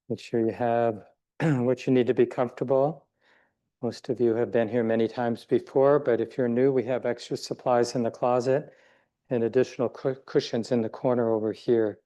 Make sure you have what you need to be comfortable. Most of you have been here many times before, but if you're new, we have extra supplies in the closet and additional cushions in the corner over here.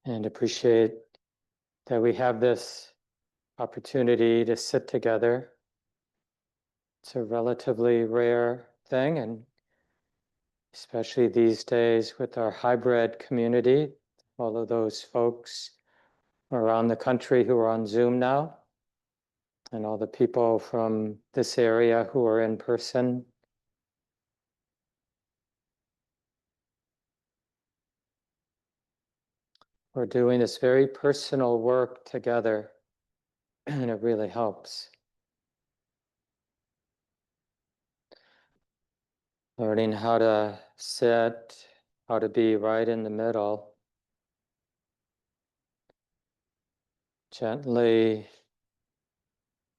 And appreciate that we have this opportunity to sit together. It's a relatively rare thing, and especially these days with our hybrid community, all of those folks around the country who are on Zoom now, and all the people from this area who are in person. We're doing this very personal work together, and it really helps. Learning how to sit, how to be right in the middle. Gently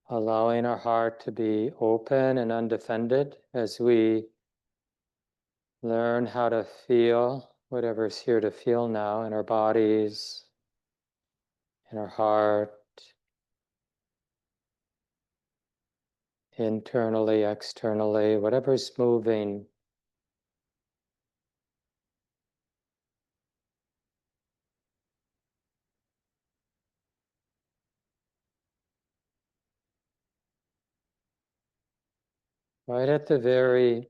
allowing our heart to be open and undefended as we learn how to feel whatever's here to feel now in our bodies, in our heart, internally, externally, whatever's moving. Right at the very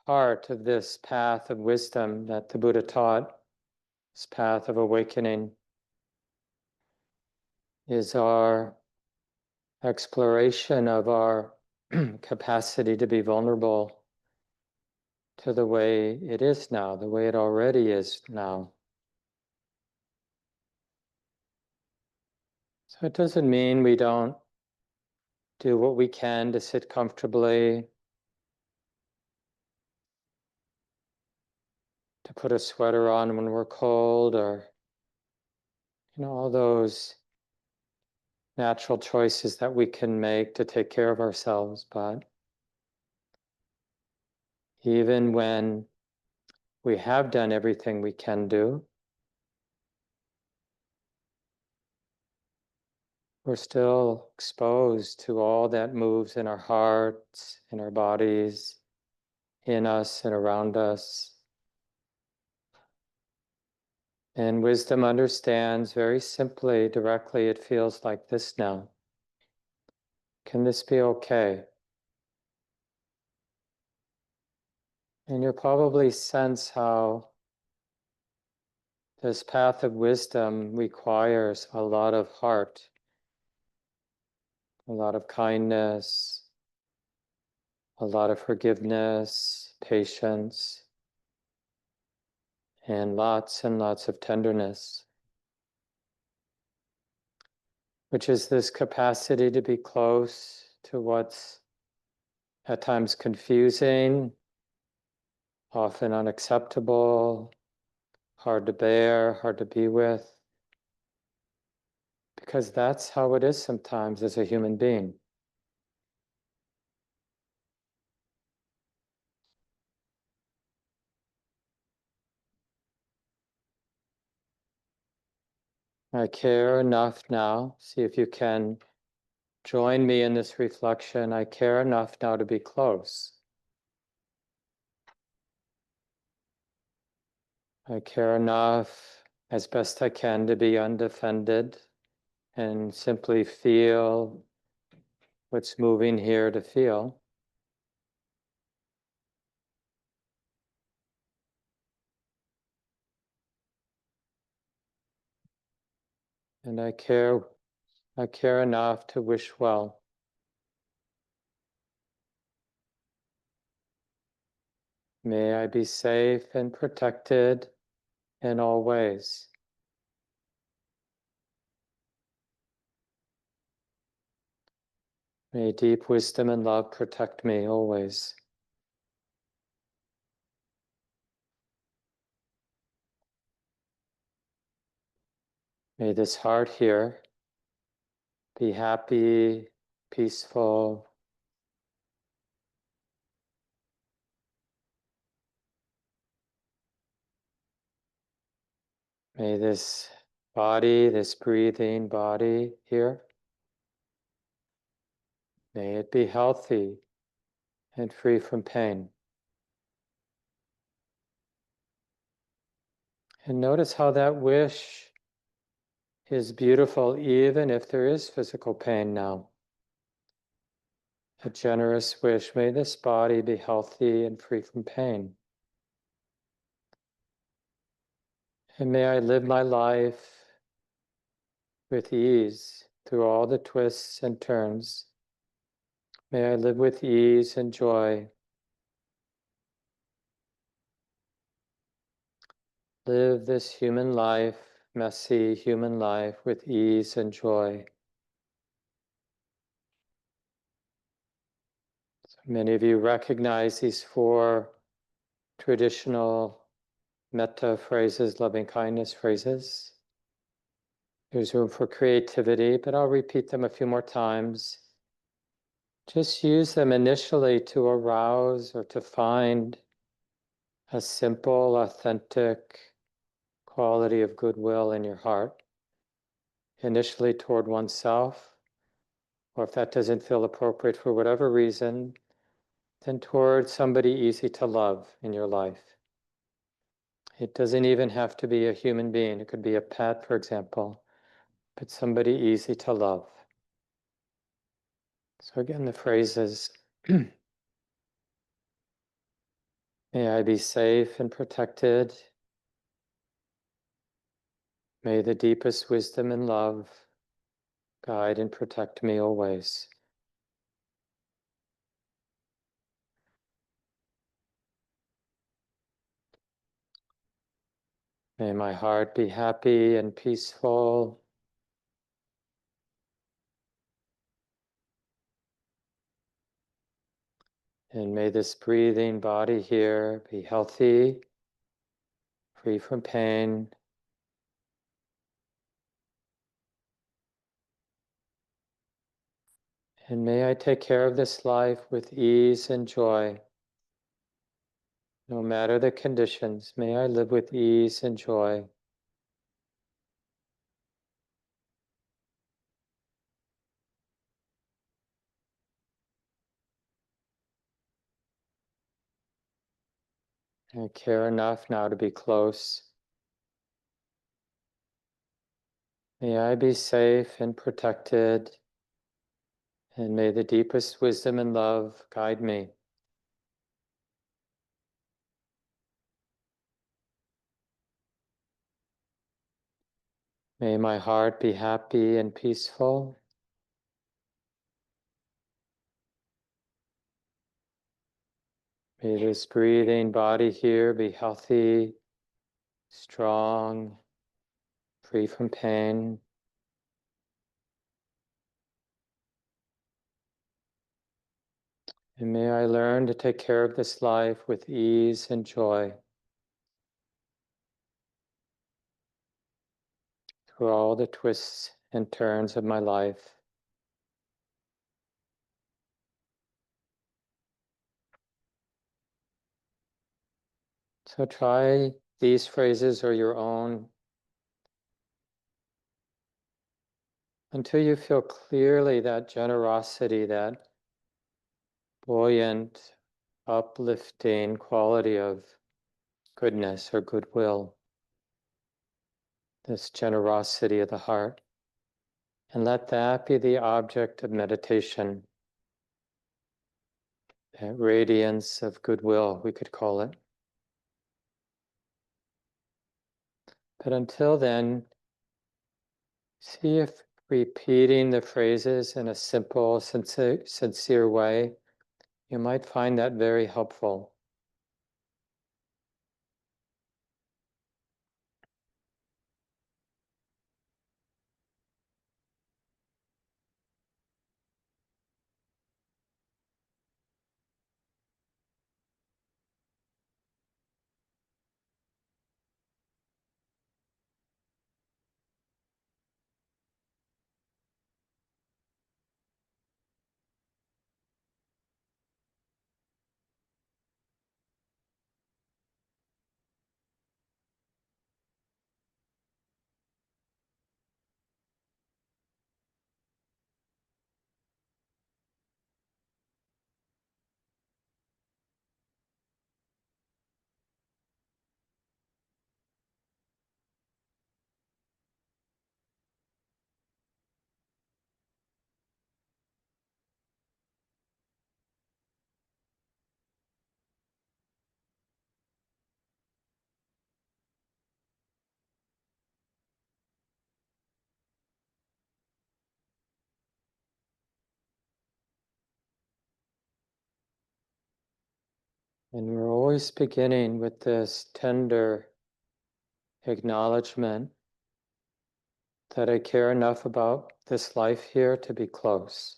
heart of this path of wisdom that the Buddha taught, this path of awakening, is our exploration of our capacity to be vulnerable to the way it is now, the way it already is now. So it doesn't mean we don't do what we can to sit comfortably, to put a sweater on when we're cold, or all those natural choices that we can make to take care of ourselves. But even when we have done everything we can do, we're still exposed to all that moves in our hearts, in our bodies, in us and around us. And wisdom understands very simply, directly, it feels like this now. Can this be okay? And you'll probably sense how this path of wisdom requires a lot of heart, a lot of kindness, a lot of forgiveness, patience, and lots of tenderness, which is this capacity to be close to what's at times confusing, often unacceptable, hard to bear, hard to be with, because that's how it is sometimes as a human being. I care enough now. See if you can join me in this reflection. I care enough now to be close. I care enough as best I can to be undefended and simply feel what's moving here to feel. And I care enough to wish well. May I be safe and protected in all ways. May deep wisdom and love protect me always. May this heart here be happy, peaceful. May this body, this breathing body here, may it be healthy and free from pain. And notice how that wish is beautiful even if there is physical pain now. A generous wish, may this body be healthy and free from pain. And may I live my life with ease through all the twists and turns. May I live with ease and joy. Live this human life, messy human life, with ease and joy. So many of you recognize these four traditional metta phrases, loving kindness phrases. There's room for creativity, but I'll repeat them a few more times. Just use them initially to arouse or to find a simple, authentic quality of goodwill in your heart, initially toward oneself, or if that doesn't feel appropriate for whatever reason, then toward somebody easy to love in your life. It doesn't even have to be a human being. It could be a pet, for example, but somebody easy to love. So again, the phrases, may I be safe and protected. May the deepest wisdom and love guide and protect me always. May my heart be happy and peaceful. And may this breathing body here be healthy, free from pain. And may I take care of this life with ease and joy. No matter the conditions, may I live with ease and joy. I care enough now to be close. May I be safe and protected, and may the deepest wisdom and love guide me. May my heart be happy and peaceful. May this breathing body here be healthy, strong, free from pain. And may I learn to take care of this life with ease and joy through all the twists and turns of my life. So try these phrases or your own until you feel clearly that generosity, that buoyant, uplifting quality of goodness or goodwill, this generosity of the heart. And let that be the object of meditation, that radiance of goodwill, we could call it. But until then, see if repeating the phrases in a simple, sincere way, you might find that very helpful. And we're always beginning with this tender acknowledgement that I care enough about this life here to be close,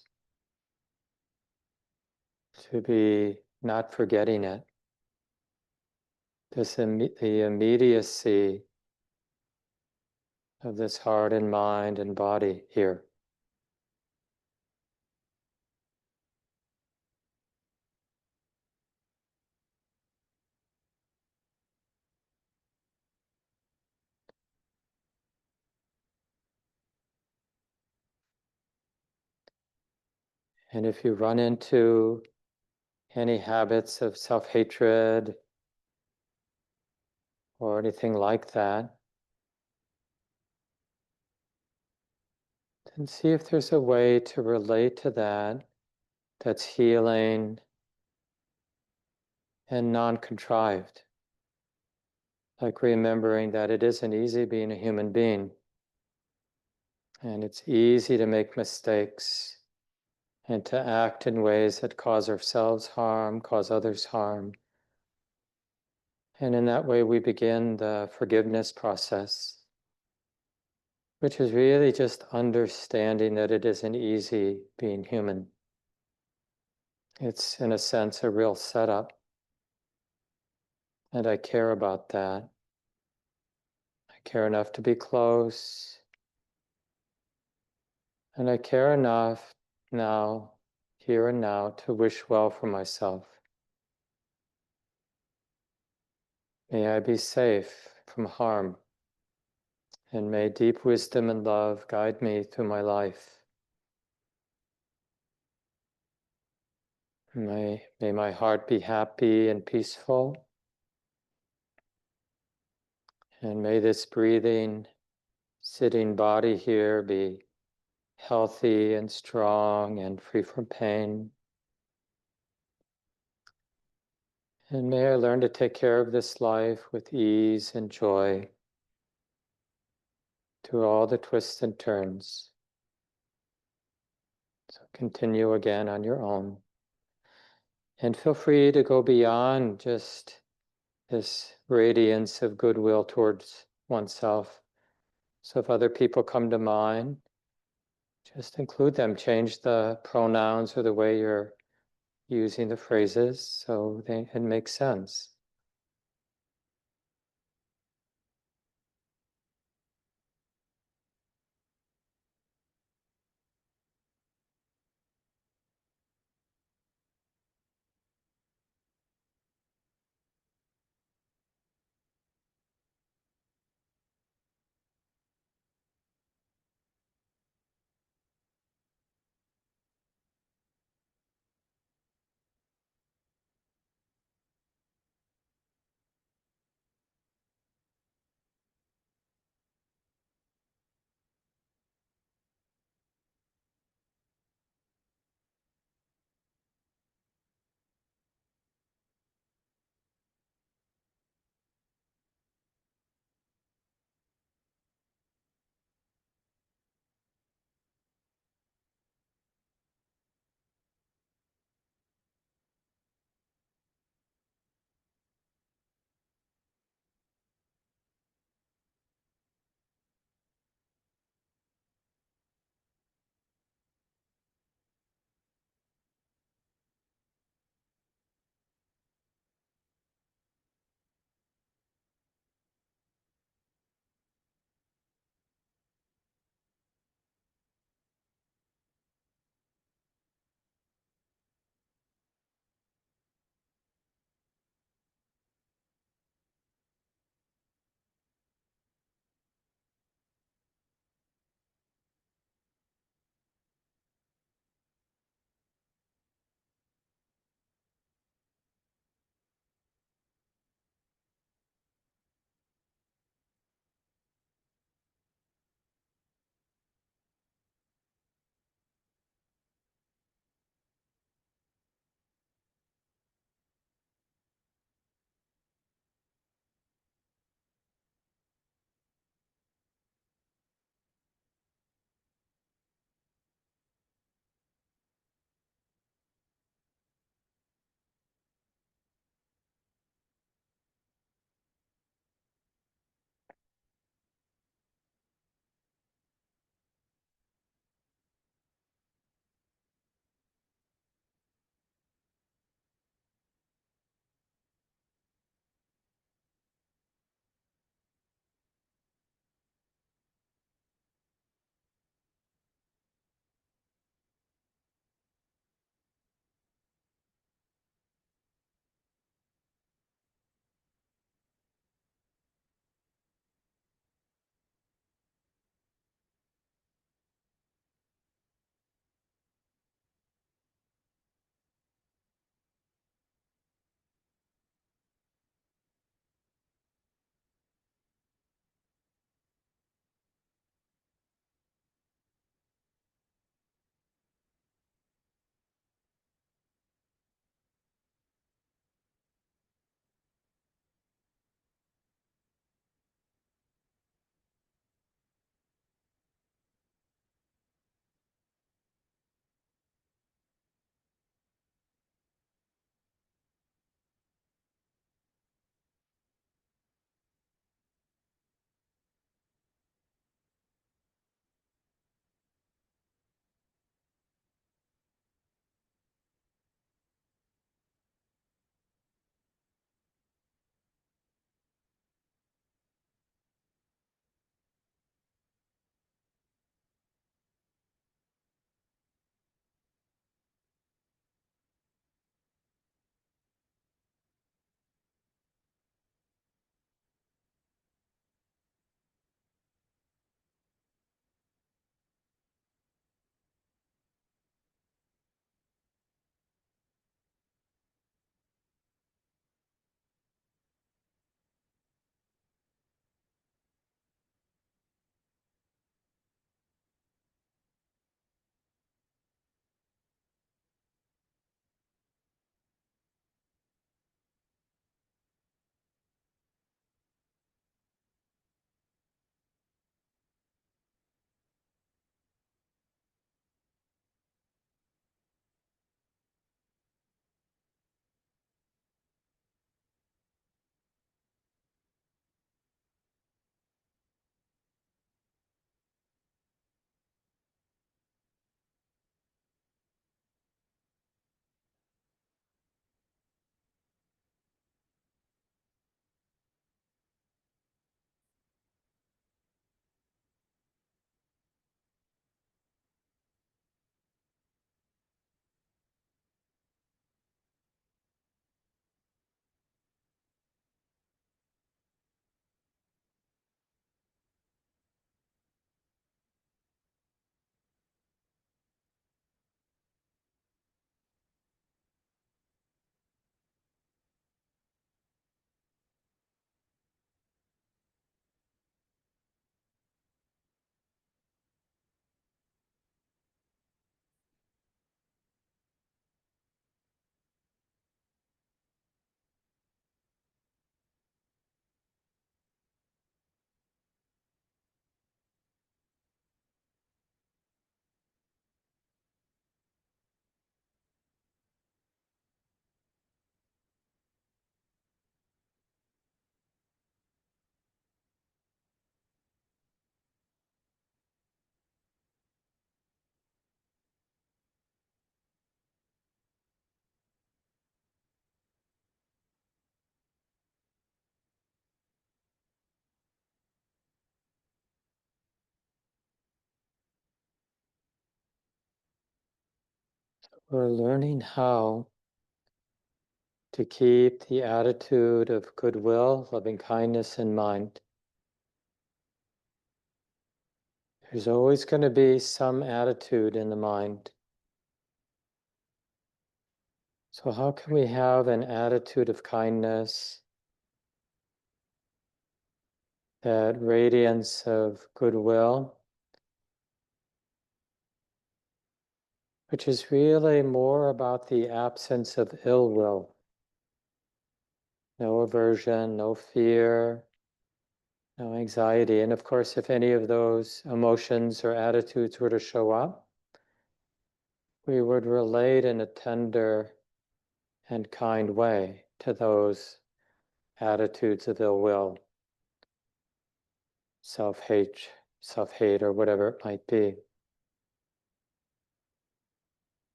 to be not forgetting it. The immediacy of this heart and mind and body here. And if you run into any habits of self-hatred or anything like that, then see if there's a way to relate to that that's healing and non-contrived. Like remembering that it isn't easy being a human being, and it's easy to make mistakes and to act in ways that cause ourselves harm, cause others harm. And in that way, we begin the forgiveness process, which is really just understanding that it isn't easy being human. It's, in a sense, a real setup. And I care about that. I care enough to be close. And I care enough now, here and now, to wish well for myself. May I be safe from harm. And may deep wisdom and love guide me through my life. May my heart be happy and peaceful. And may this breathing, sitting body here be healthy and strong and free from pain. And may I learn to take care of this life with ease and joy through all the twists and turns. So continue again on your own. And feel free to go beyond just this radiance of goodwill towards oneself. So if other people come to mind, just include them. Change the pronouns or the way you're using the phrases so it makes sense. We're learning how to keep the attitude of goodwill, loving kindness in mind. There's always going to be some attitude in the mind. So how can we have an attitude of kindness, that radiance of goodwill, which is really more about the absence of ill will? No aversion, no fear, no anxiety. And of course, if any of those emotions or attitudes were to show up, we would relate in a tender and kind way to those attitudes of ill will, self-hate, or whatever it might be.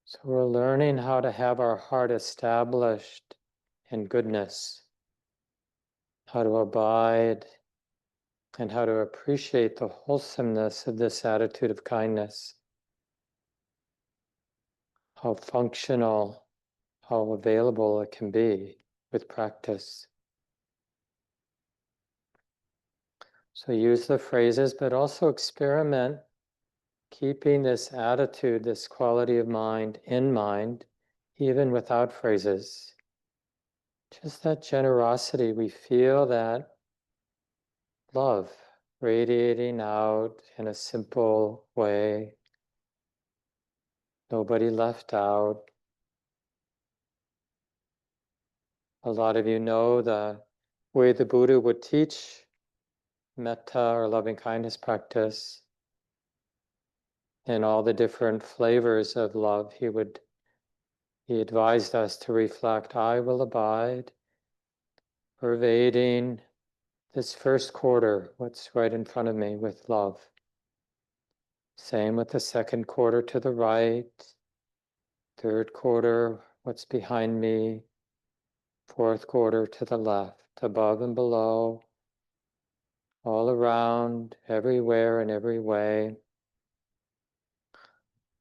So we're learning how to have our heart established in goodness, how to abide, and how to appreciate the wholesomeness of this attitude of kindness, how functional, how available it can be with practice. So use the phrases, but also experiment keeping this attitude, this quality of mind in mind, even without phrases. Just that generosity, we feel that love radiating out in a simple way, nobody left out. A lot of you know the way the Buddha would teach metta or loving kindness practice and all the different flavors of love. He advised us to reflect, I will abide, pervading this first quarter, what's right in front of me, with love. Same with the second quarter to the right, third quarter, what's behind me, fourth quarter to the left, above and below, all around, everywhere and every way,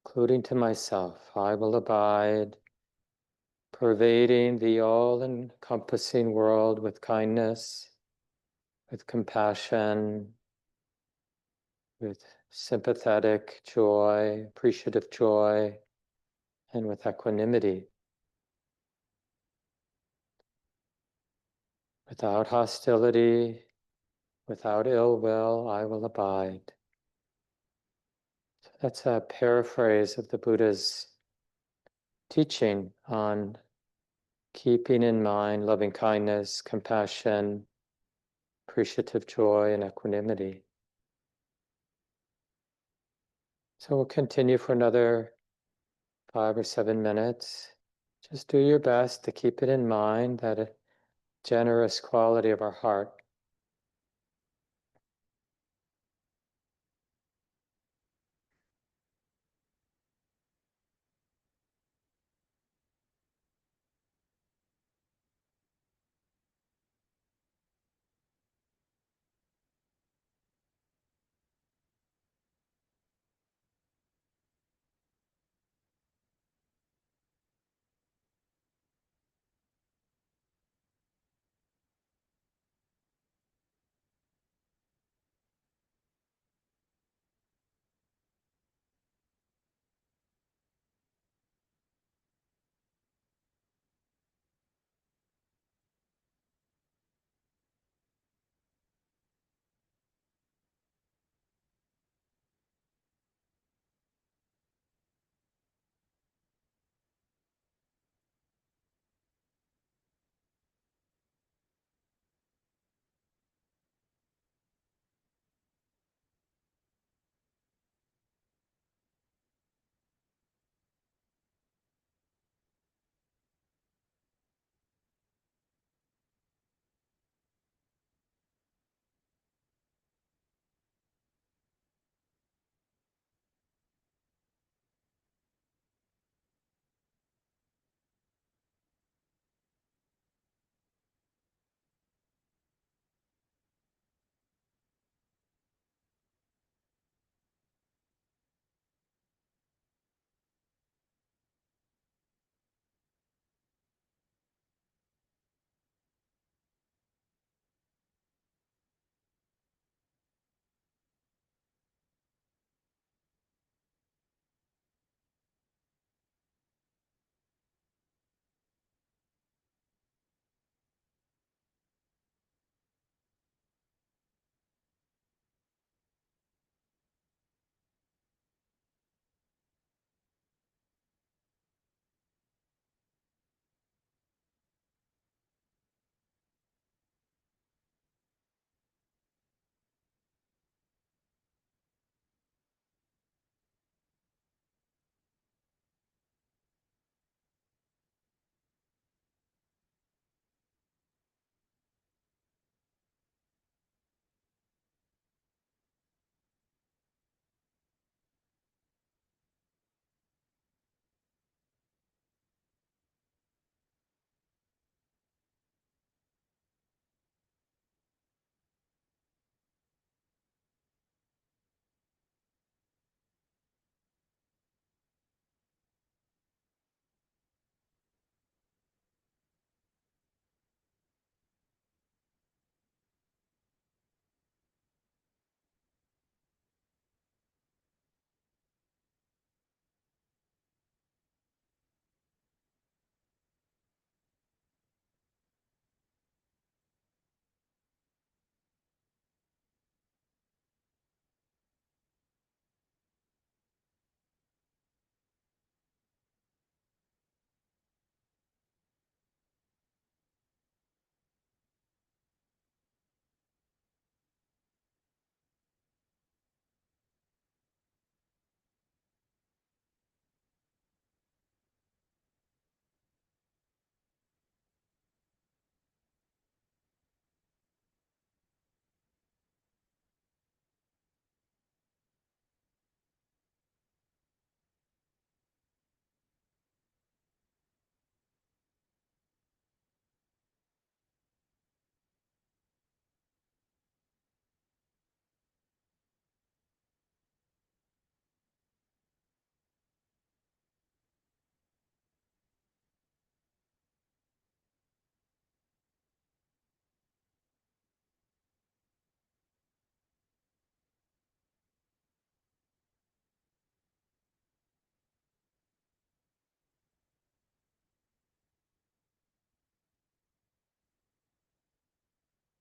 including to myself. I will abide, pervading the all-encompassing world with kindness, with compassion, with sympathetic joy, appreciative joy, and with equanimity. Without hostility, without ill will, I will abide. So that's a paraphrase of the Buddha's teaching on keeping in mind loving kindness, compassion, appreciative joy, and equanimity. So we'll continue for another 5 or 7 minutes. Just do your best to keep it in mind, that generous quality of our heart.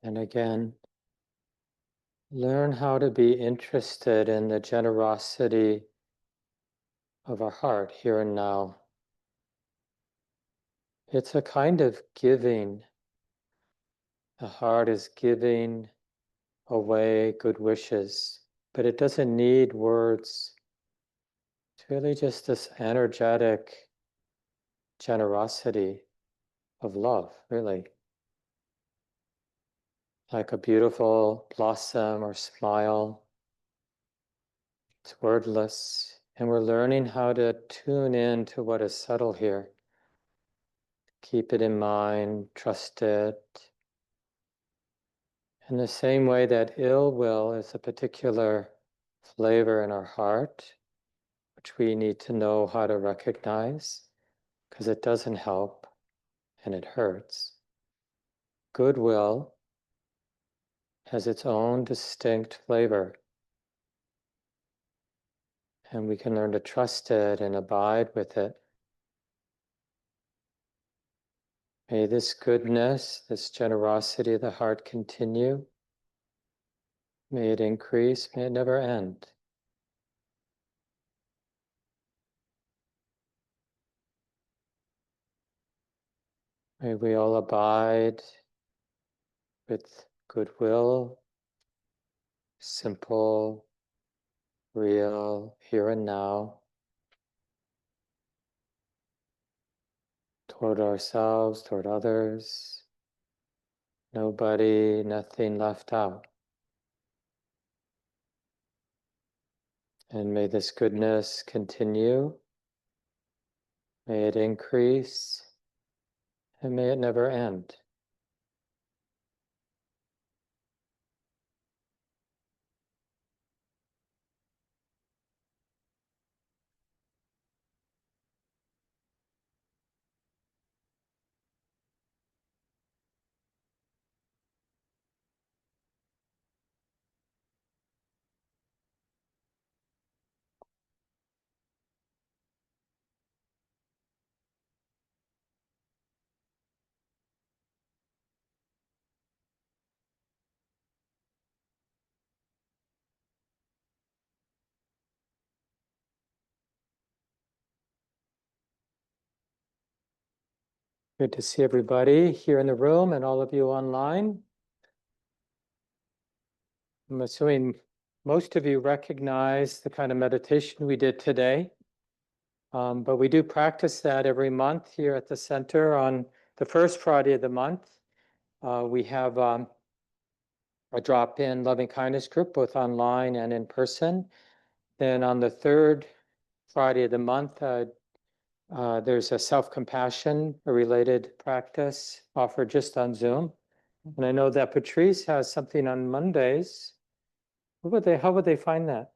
And again, learn how to be interested in the generosity of our heart here and now. It's a kind of giving. The heart is giving away good wishes, but it doesn't need words. It's really just this energetic generosity of love, really. Like a beautiful blossom or smile. It's wordless. And we're learning how to tune in to what is subtle here. Keep it in mind, trust it. In the same way that ill will is a particular flavor in our heart, which we need to know how to recognize, because it doesn't help and it hurts. Goodwill has its own distinct flavor, and we can learn to trust it and abide with it. May this goodness, this generosity of the heart continue. May it increase, may it never end. May we all abide with goodwill, simple, real, here and now, toward ourselves, toward others, nobody, nothing left out. And may this goodness continue, may it increase, and may it never end. Good to see everybody here in the room and all of you online. I'm assuming most of you recognize the kind of meditation we did today. But we do practice that every month here at the center on the first Friday of the month. We have a drop-in loving kindness group, both online and in person. Then on the third Friday of the month, there's a self-compassion, a related practice offered just on Zoom. And I know that Patrice has something on Mondays. How would they find that?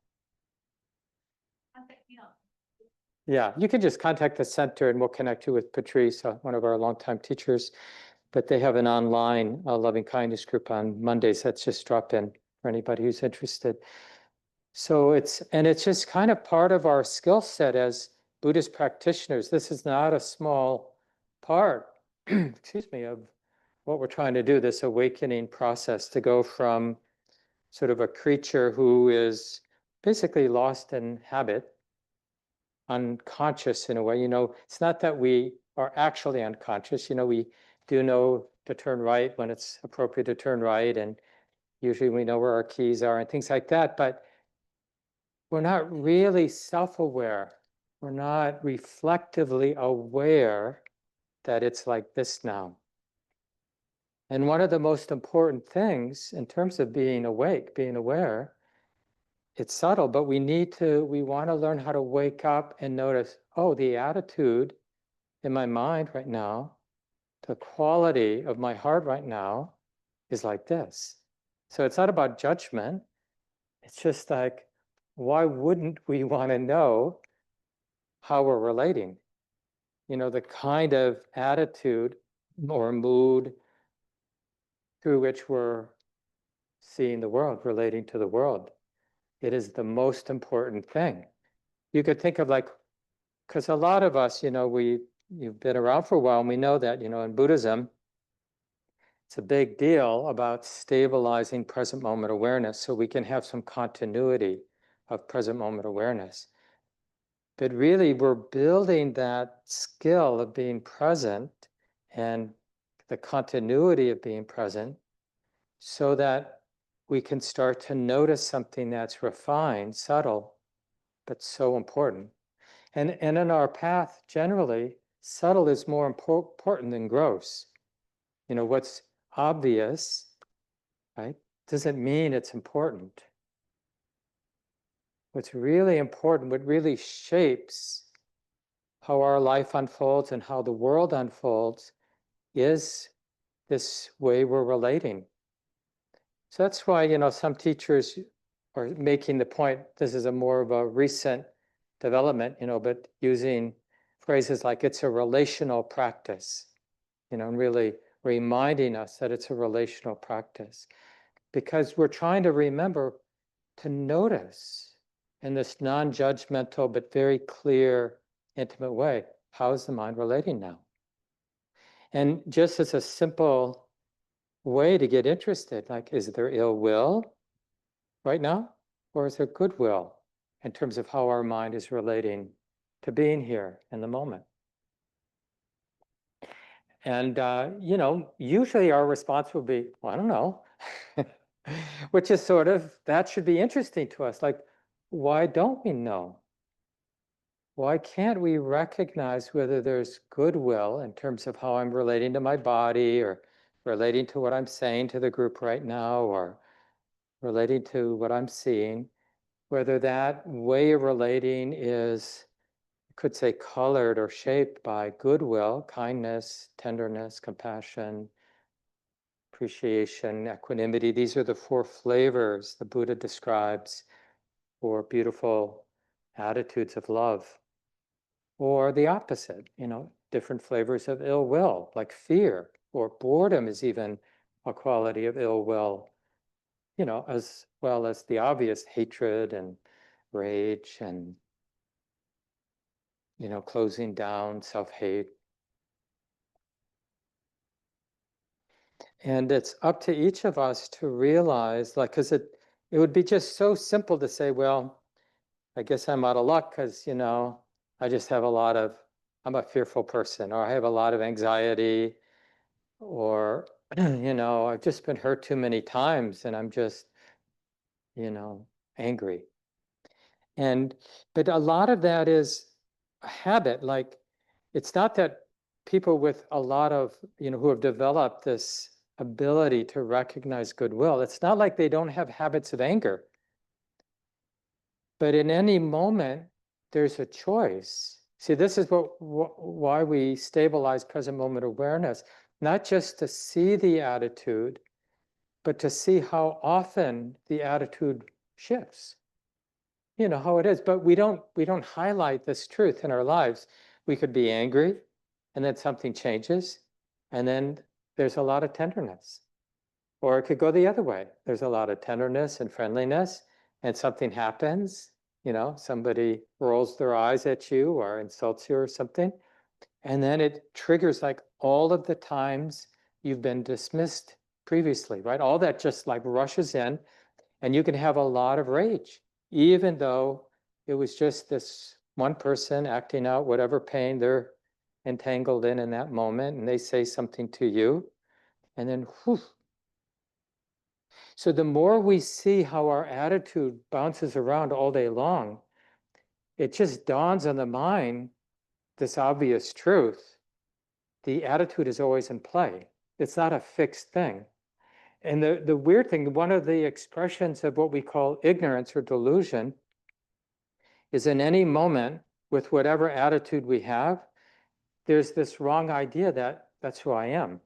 Yeah, you can just contact the center and we'll connect you with Patrice, one of our longtime teachers. But they have an online loving kindness group on Mondays. That's just drop in for anybody who's interested. So it's just kind of part of our skill set as Buddhist practitioners. This is not a small part, excuse me, of what we're trying to do, this awakening process to go from sort of a creature who is basically lost in habit, unconscious in a way. It's not that we are actually unconscious. We do know to turn right when it's appropriate to turn right, and usually we know where our keys are and things like that, but we're not really self-aware. We're not reflectively aware that it's like this now. And one of the most important things in terms of being awake, being aware, it's subtle, but we want to learn how to wake up and notice, oh, the attitude in my mind right now, the quality of my heart right now is like this. So it's not about judgment. It's just like, why wouldn't we want to know how we're relating? The kind of attitude or mood through which we're seeing the world, relating to the world. It is the most important thing. You could think of because a lot of us, you've been around for a while, and we know that, in Buddhism, It's a big deal about stabilizing present moment awareness so we can have some continuity of present moment awareness. But really, we're building that skill of being present and the continuity of being present so that we can start to notice something that's refined, subtle, but so important. And in our path, generally, subtle is more important than gross. What's obvious, right, doesn't mean it's important. What's really important, what really shapes how our life unfolds and how the world unfolds is this way we're relating. So that's why, some teachers are making the point, this is a more of a recent development, but using phrases like it's a relational practice, and really reminding us that it's a relational practice. Because we're trying to remember to notice in this non-judgmental but very clear, intimate way, how is the mind relating now? And just as a simple way to get interested, like, is there ill will right now? Or is there goodwill in terms of how our mind is relating to being here in the moment? And, usually our response will be, well, I don't know, which is sort of, that should be interesting to us. Like, why don't we know? Why can't we recognize whether there's goodwill in terms of how I'm relating to my body or relating to what I'm saying to the group right now or relating to what I'm seeing, whether that way of relating is, you could say, colored or shaped by goodwill, kindness, tenderness, compassion, appreciation, equanimity. These are the 4 flavors the Buddha describes for beautiful attitudes of love. Or the opposite, different flavors of ill will, like fear, or boredom is even a quality of ill will, as well as the obvious hatred and rage and, closing down, self-hate. And it's up to each of us to realize, like, because it would be just so simple to say, well, I guess I'm out of luck because, I just have I'm a fearful person, or I have a lot of anxiety, or, I've just been hurt too many times and I'm just, angry. But a lot of that is a habit. Like, it's not that people with a lot of, who have developed this ability to recognize goodwill, it's not like they don't have habits of anger. But in any moment, there's a choice. See, this is why we stabilize present moment awareness, not just to see the attitude, but to see how often the attitude shifts. How it is, but we don't highlight this truth in our lives. We could be angry, and then something changes, and then there's a lot of tenderness. Or it could go the other way. There's a lot of tenderness and friendliness, and something happens, somebody rolls their eyes at you or insults you or something, and then it triggers like all of the times you've been dismissed previously, right? All that just like rushes in, and you can have a lot of rage, even though it was just this one person acting out whatever pain they're entangled in that moment, and they say something to you, and then whew. So the more we see how our attitude bounces around all day long, it just dawns on the mind this obvious truth. The attitude is always in play. It's not a fixed thing. And the weird thing, one of the expressions of what we call ignorance or delusion is in any moment, with whatever attitude we have, there's this wrong idea that that's who I am.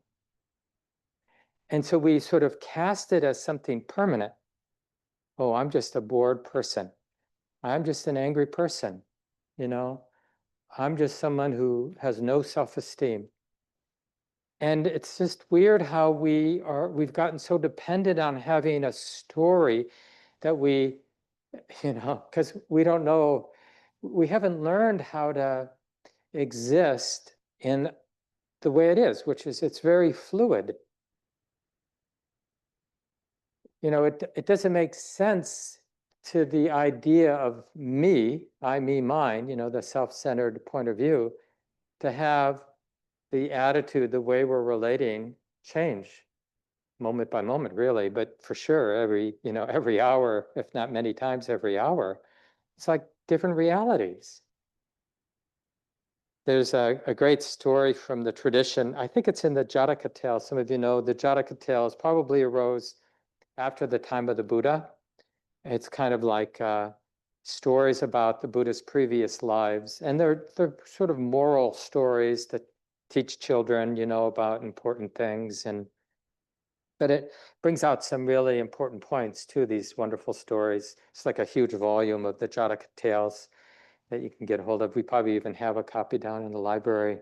And so we sort of cast it as something permanent. Oh, I'm just a bored person. I'm just an angry person. I'm just someone who has no self-esteem. And it's just weird how we've gotten so dependent on having a story that we, because we don't know, we haven't learned how to exist in the way it is, which is it's very fluid. it doesn't make sense to the idea of me, I, me, mine, the self-centered point of view, to have the attitude, the way we're relating change moment by moment, really, but for sure every hour, if not many times every hour. It's like different realities. There's a great story from the tradition. I think it's in the Jataka tale. Some of you know the Jataka tales probably arose after the time of the Buddha. It's kind of like stories about the Buddha's previous lives. And they're sort of moral stories that teach children, about important things. But it brings out some really important points too, these wonderful stories. It's like a huge volume of the Jataka tales that you can get hold of. We probably even have a copy down in the library.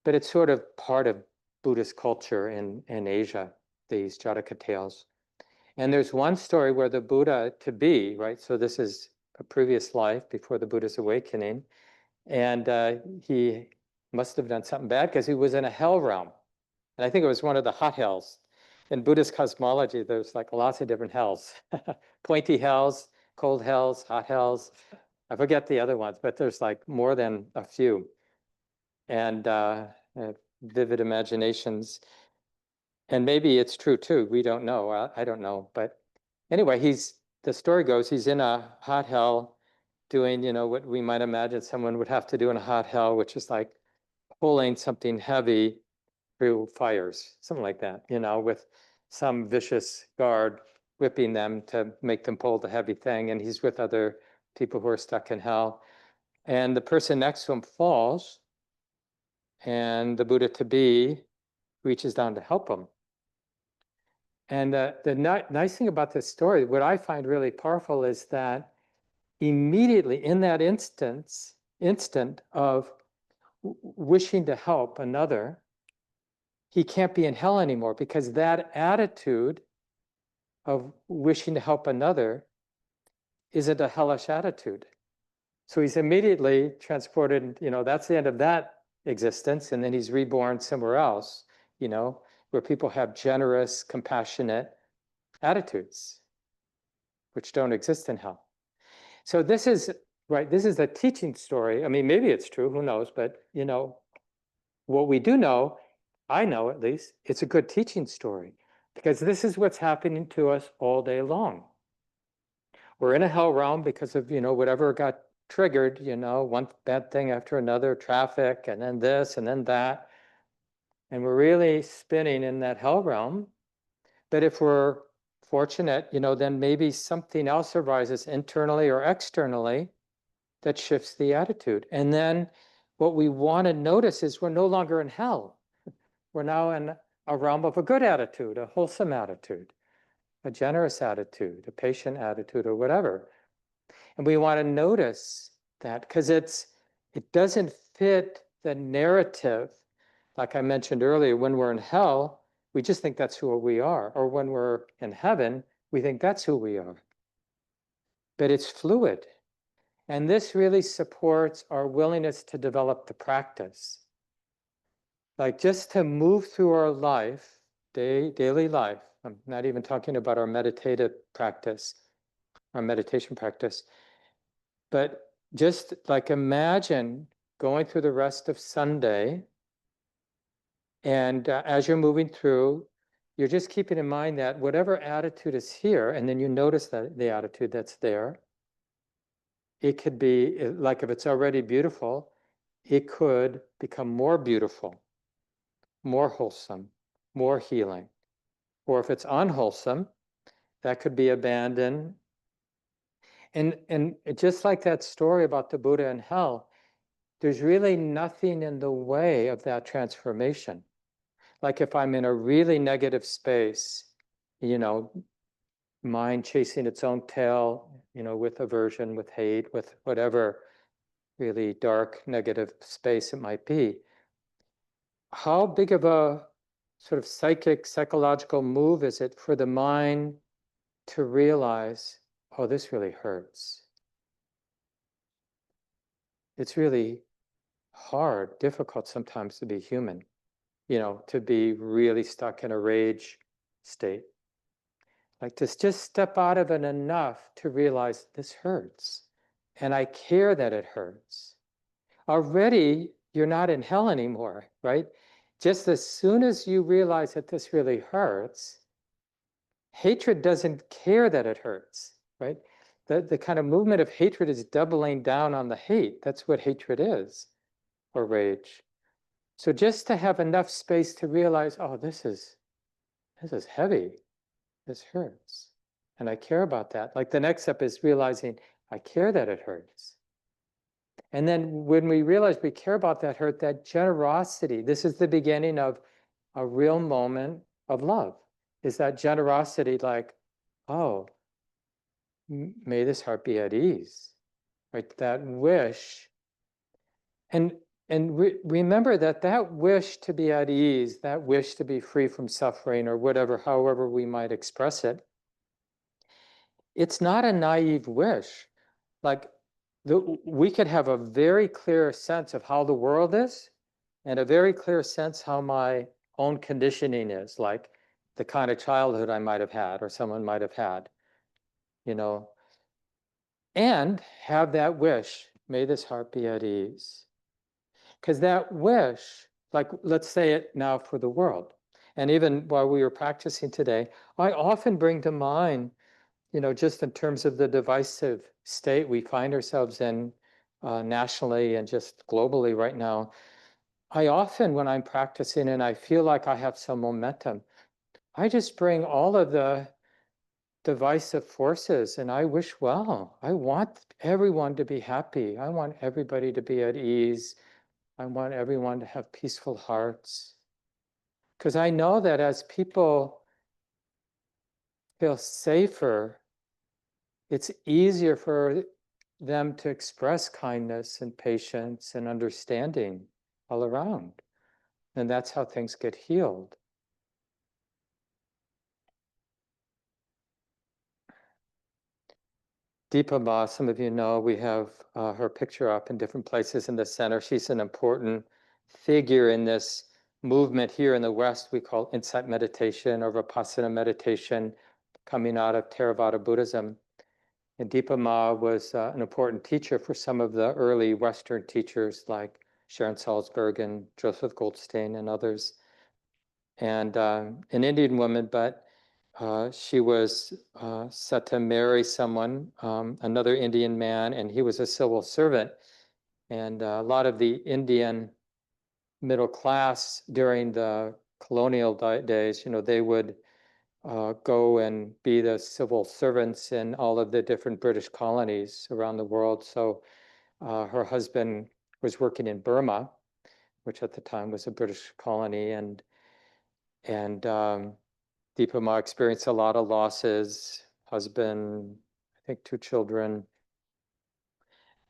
But it's sort of part of Buddhist culture in Asia, these Jataka tales. And there's one story where the Buddha to be, right? So this is a previous life before the Buddha's awakening. And he must have done something bad because he was in a hell realm. And I think it was one of the hot hells. In Buddhist cosmology, there's like lots of different hells. Pointy hells, cold hells, hot hells. I forget the other ones, but there's like more than a few. And vivid imaginations. And maybe it's true too. We don't know. I don't know. But anyway, the story goes, he's in a hot hell doing, what we might imagine someone would have to do in a hot hell, which is like pulling something heavy through fires, something like that, with some vicious guard whipping them to make them pull the heavy thing. And he's with other people who are stuck in hell. And the person next to him falls, and the Buddha to be reaches down to help him. And the nice thing about this story, what I find really powerful, is that immediately in that instant of wishing to help another, he can't be in hell anymore, because that attitude of wishing to help another isn't a hellish attitude. So he's immediately transported, that's the end of that existence, and then he's reborn somewhere else, where people have generous, compassionate attitudes, which don't exist in hell. So this is a teaching story. I mean, maybe it's true, who knows, but what we do know, I know at least, it's a good teaching story, because this is what's happening to us all day long. We're in a hell realm because of, whatever got triggered, one bad thing after another, traffic, and then this, and then that. And we're really spinning in that hell realm. But if we're fortunate, then maybe something else arises internally or externally that shifts the attitude. And then what we want to notice is we're no longer in hell. We're now in a realm of a good attitude, a wholesome attitude, a generous attitude, a patient attitude, or whatever. And we want to notice that, because it doesn't fit the narrative. Like I mentioned earlier, when we're in hell, we just think that's who we are. Or when we're in heaven, we think that's who we are. But it's fluid. And this really supports our willingness to develop the practice. Like just to move through our life, daily life. I'm not even talking about our meditative practice, our meditation practice. But just like imagine going through the rest of Sunday, and as you're moving through, you're just keeping in mind that whatever attitude is here, and then you notice that the attitude that's there, it could be, like if it's already beautiful, it could become more beautiful, more wholesome, more healing. Or if it's unwholesome, that could be abandoned. And just like that story about the Buddha in hell, there's really nothing in the way of that transformation. Like if I'm in a really negative space, mind chasing its own tail, with aversion, with hate, with whatever really dark, negative space it might be, how big of a sort of psychological move is it for the mind to realize, oh, this really hurts. It's really hard, difficult sometimes to be human, to be really stuck in a rage state. Like to just step out of it enough to realize this hurts. And I care that it hurts. Already, you're not in hell anymore, right? Just as soon as you realize that this really hurts, hatred doesn't care that it hurts, right? The kind of movement of hatred is doubling down on the hate. That's what hatred is, or rage. So just to have enough space to realize, oh, this is heavy. This hurts. And I care about that. Like the next step is realizing I care that it hurts. And then when we realize we care about that hurt, that generosity, this is the beginning of a real moment of love, is that generosity like, oh, may this heart be at ease, right? That wish. And remember that wish to be at ease, that wish to be free from suffering or whatever, however we might express it, it's not a naive wish. Like we could have a very clear sense of how the world is and a very clear sense how my own conditioning is, like the kind of childhood I might have had or someone might have had, you know, and have that wish, may this heart be at ease. Because that wish, like let's say it now for the world. And even while we were practicing today, I often bring to mind, just in terms of the divisive state we find ourselves in nationally and just globally right now, I often, when I'm practicing and I feel like I have some momentum, I just bring all of the divisive forces and I wish well. I want everyone to be happy. I want everybody to be at ease. I want everyone to have peaceful hearts. Because I know that as people feel safer, it's easier for them to express kindness and patience and understanding all around. And that's how things get healed. Deepa Ma, some of you know, we have her picture up in different places in the center. She's an important figure in this movement here in the West we call insight meditation or Vipassana meditation coming out of Theravada Buddhism. And Deepa Ma was an important teacher for some of the early Western teachers like Sharon Salzberg and Joseph Goldstein and others. And an Indian woman, but she was set to marry someone, another Indian man, and he was a civil servant. And a lot of the Indian middle class during the colonial days, they would go and be the civil servants in all of the different British colonies around the world. So her husband was working in Burma, which at the time was a British colony, and Deepa Ma experienced a lot of losses, husband, I think 2 children,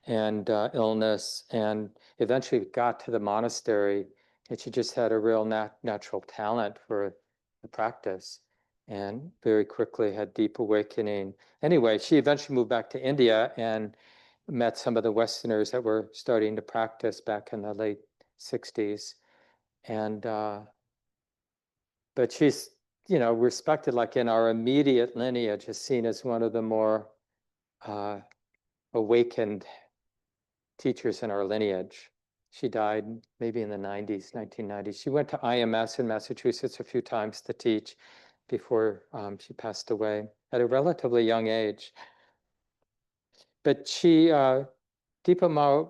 and illness, and eventually got to the monastery, and she just had a real natural talent for the practice, and very quickly had deep awakening. Anyway, she eventually moved back to India and met some of the Westerners that were starting to practice back in the late 60s. And but she's, respected like in our immediate lineage, is seen as one of the more awakened teachers in our lineage. She died maybe in the 90s, 1990s. She went to IMS in Massachusetts a few times to teach before she passed away at a relatively young age. But she, Deepa Ma,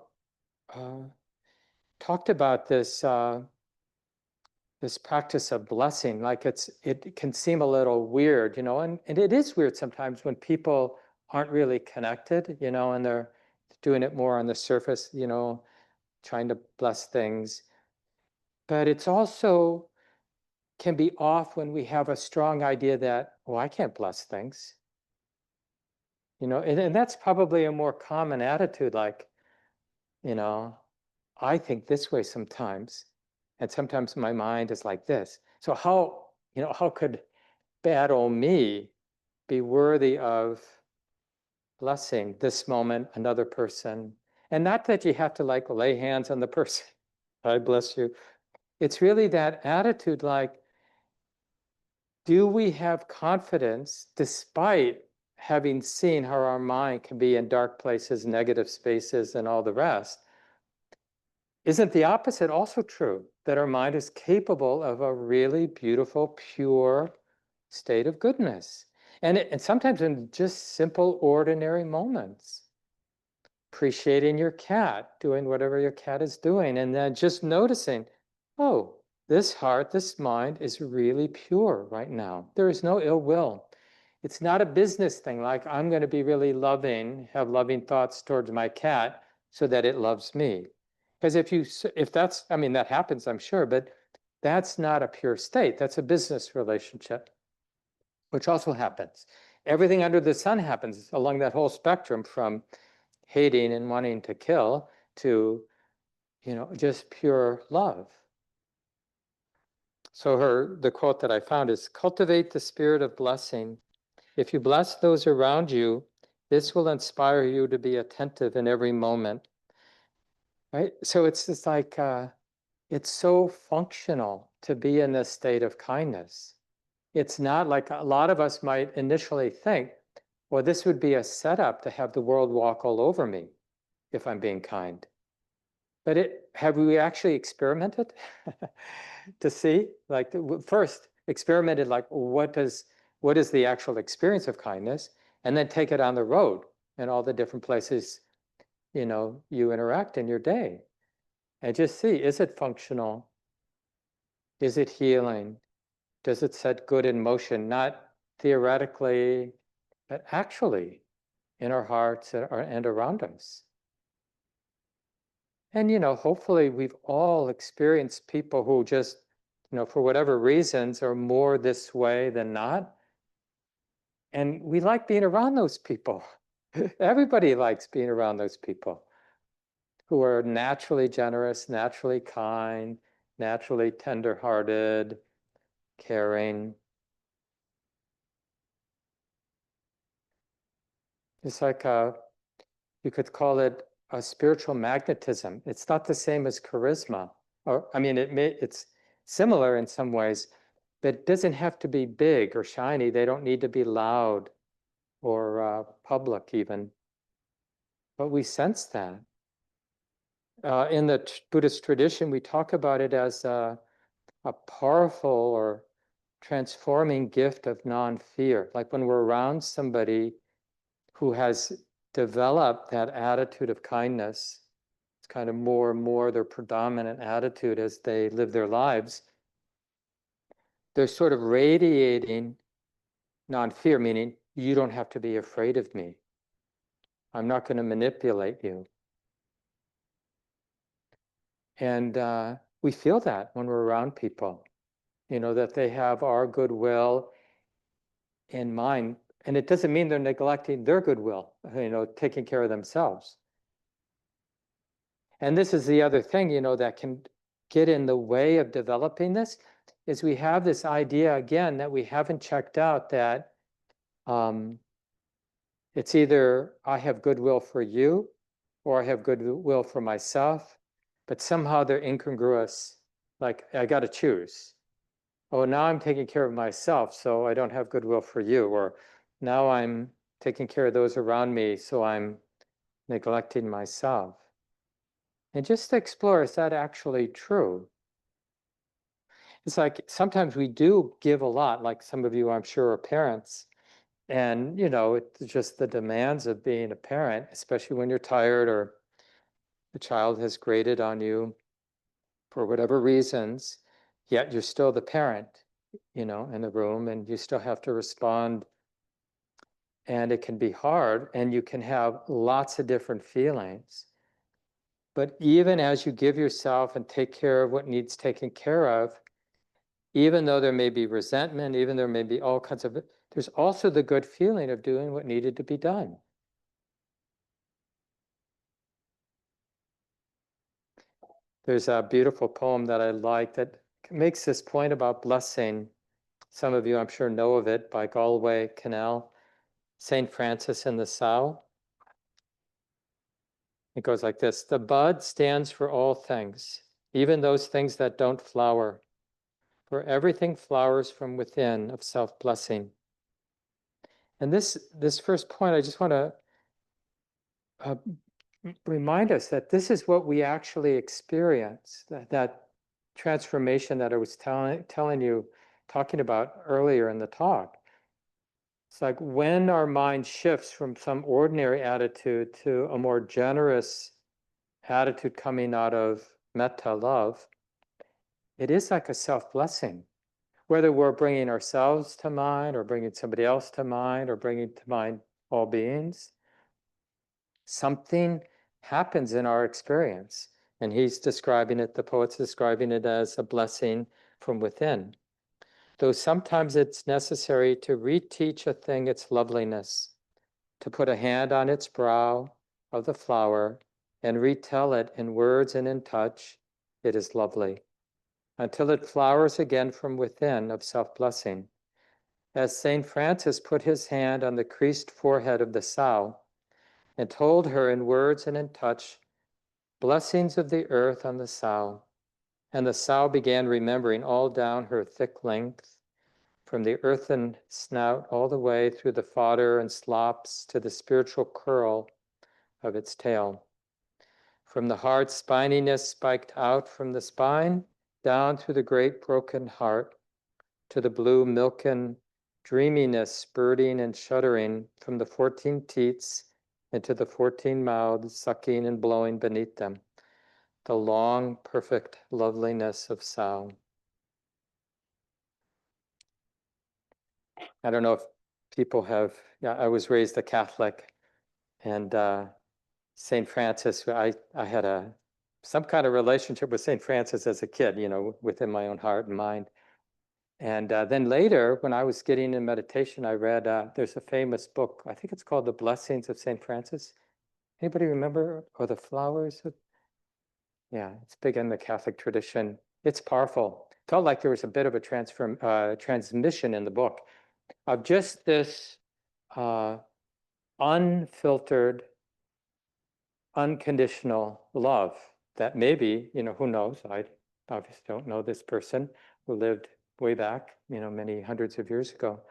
talked about this this practice of blessing, like it can seem a little weird, and it is weird sometimes when people aren't really connected, and they're doing it more on the surface, trying to bless things. But it's also can be off when we have a strong idea that, oh, I can't bless things. And that's probably a more common attitude, like, I think this way sometimes. And sometimes my mind is like this. So how could bad old me be worthy of blessing this moment, another person? And not that you have to like lay hands on the person. I bless you. It's really that attitude like, do we have confidence despite having seen how our mind can be in dark places, negative spaces, and all the rest? Isn't the opposite also true? That our mind is capable of a really beautiful, pure state of goodness. And sometimes in just simple, ordinary moments, appreciating your cat, doing whatever your cat is doing, and then just noticing, oh, this heart, this mind is really pure right now. There is no ill will. It's not a business thing like I'm going to be really loving, have loving thoughts towards my cat so that it loves me. Because if that's, I mean, that happens, I'm sure, but that's not a pure state. That's a business relationship, which also happens. Everything under the sun happens along that whole spectrum from hating and wanting to kill to, just pure love. So the quote that I found is, cultivate the spirit of blessing. If you bless those around you, this will inspire you to be attentive in every moment. Right? So it's just like, it's so functional to be in this state of kindness. It's not like a lot of us might initially think, well, this would be a setup to have the world walk all over me if I'm being kind. But have we actually experimented to see? Like first experimented, like what is the actual experience of kindness, and then take it on the road and all the different places you interact in your day, and just see, is it functional? Is it healing? Does it set good in motion? Not theoretically, but actually in our hearts and around us. And, hopefully we've all experienced people who just, for whatever reasons are more this way than not. And we like being around those people. Everybody likes being around those people who are naturally generous, naturally kind, naturally tender-hearted, caring. It's like you could call it a spiritual magnetism. It's not the same as charisma. Or, I mean, it's similar in some ways, but it doesn't have to be big or shiny. They don't need to be loud or public even. But we sense that. In the Buddhist tradition, we talk about it as a powerful or transforming gift of non-fear. Like when we're around somebody who has developed that attitude of kindness, it's kind of more and more their predominant attitude as they live their lives, they're sort of radiating non-fear, meaning you don't have to be afraid of me. I'm not going to manipulate you. And we feel that when we're around people, that they have our goodwill in mind. And it doesn't mean they're neglecting their goodwill, taking care of themselves. And this is the other thing, that can get in the way of developing this, is we have this idea, again, that we haven't checked out, that it's either I have goodwill for you or I have goodwill for myself, but somehow they're incongruous. Like, I got to choose. Oh, now I'm taking care of myself, so I don't have goodwill for you. Or now I'm taking care of those around me, so I'm neglecting myself. And just to explore, is that actually true? It's like sometimes we do give a lot, like some of you, I'm sure, are parents. And, it's just the demands of being a parent, especially when you're tired or the child has grated on you for whatever reasons, yet you're still the parent, in the room, and you still have to respond. And it can be hard, and you can have lots of different feelings. But even as you give yourself and take care of what needs taken care of, even though there may be resentment, even there may be all kinds of, there's also the good feeling of doing what needed to be done. There's a beautiful poem that I like that makes this point about blessing. Some of you, I'm sure, know of it, by Galway Canal, St. Francis in the Sow. It goes like this: the bud stands for all things, even those things that don't flower. where everything flowers from within of self-blessing. And this first point, I just want to remind us that this is what we actually experience, that transformation that I was telling you, talking about earlier in the talk. It's like when our mind shifts from some ordinary attitude to a more generous attitude coming out of metta, love, it is like a self-blessing. Whether we're bringing ourselves to mind or bringing somebody else to mind or bringing to mind all beings, something happens in our experience. And he's describing it, the poet's describing it as a blessing from within. Though sometimes it's necessary to reteach a thing its loveliness, to put a hand on its brow of the flower and retell it in words and in touch, it is lovely, until it flowers again from within of self-blessing. As St. Francis put his hand on the creased forehead of the sow and told her in words and in touch, blessings of the earth on the sow, and the sow began remembering all down her thick length, from the earthen snout all the way through the fodder and slops to the spiritual curl of its tail. From the hard spininess spiked out from the spine, down through the great broken heart, to the blue milken dreaminess spurting and shuddering from the 14 teats into the 14 mouths sucking and blowing beneath them, the long, perfect loveliness of sound. I don't know if people have, I was raised a Catholic, and St. Francis, I had some kind of relationship with St. Francis as a kid, within my own heart and mind. And then later, when I was getting in meditation, I read, there's a famous book, I think it's called The Blessings of St. Francis. Anybody remember? Or The Flowers? Yeah, it's big in the Catholic tradition. It's powerful. Felt like there was a bit of a transmission in the book of just this unfiltered, unconditional love that maybe, who knows, I obviously don't know this person who lived way back, many hundreds of years ago.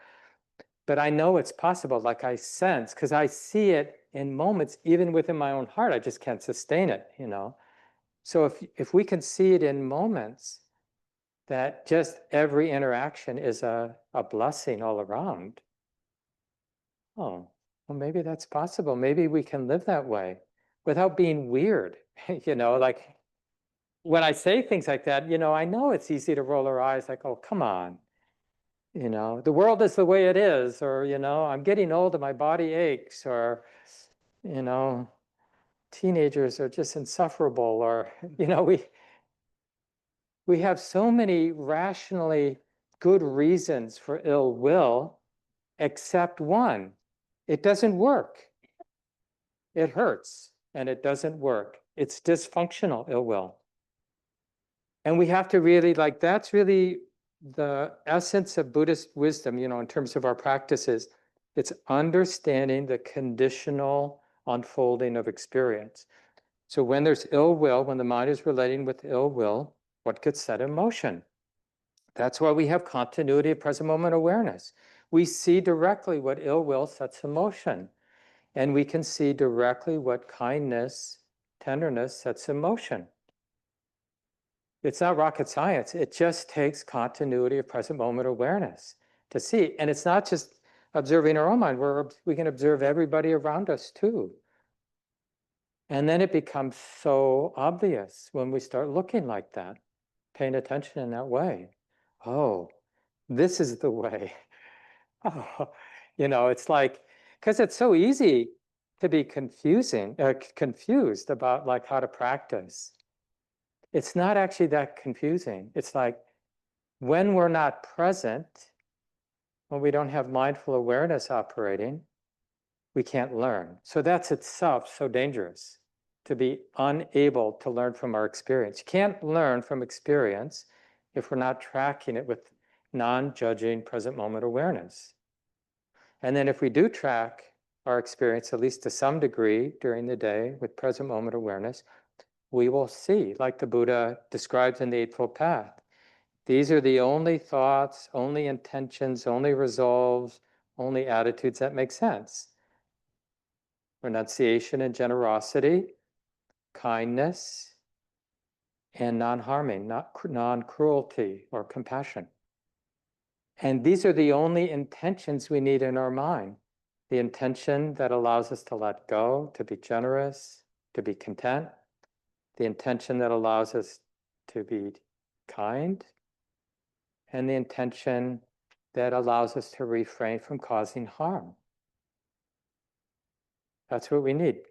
But I know it's possible, like I sense, because I see it in moments, even within my own heart, I just can't sustain it, So if we can see it in moments, that just every interaction is a blessing all around. Oh, well, maybe that's possible. Maybe we can live that way without being weird. Like when I say things like that, I know it's easy to roll our eyes like, oh, come on. The world is the way it is, or, I'm getting old and my body aches, or, teenagers are just insufferable, or, we have so many rationally good reasons for ill will, except one. It doesn't work. It hurts and it doesn't work. It's dysfunctional ill will. And we have to really, that's really the essence of Buddhist wisdom, in terms of our practices. It's understanding the conditional unfolding of experience. So when there's ill will, when the mind is relating with ill will, what gets set in motion? That's why we have continuity of present moment awareness. We see directly what ill will sets in motion. And we can see directly what kindness, tenderness sets in motion. It's not rocket science. It just takes continuity of present moment awareness to see. And it's not just observing our own mind. We can observe everybody around us too. And then it becomes so obvious when we start looking like that, paying attention in that way. Oh, this is the way. Oh, it's like, because it's so easy to be confused about how to practice. It's not actually that confusing. It's like when we're not present, when we don't have mindful awareness operating, we can't learn. So that's itself so dangerous, to be unable to learn from our experience. You can't learn from experience if we're not tracking it with non-judging present moment awareness. And then if we do track our experience, at least to some degree during the day with present moment awareness, we will see, like the Buddha describes in the Eightfold Path, These are the only thoughts, only intentions, only resolves, only attitudes that make sense. Renunciation and generosity, kindness, and non-harming, non-cruelty or compassion. And these are the only intentions we need in our mind. The intention that allows us to let go, to be generous, to be content. The intention that allows us to be kind. And the intention that allows us to refrain from causing harm. That's what we need.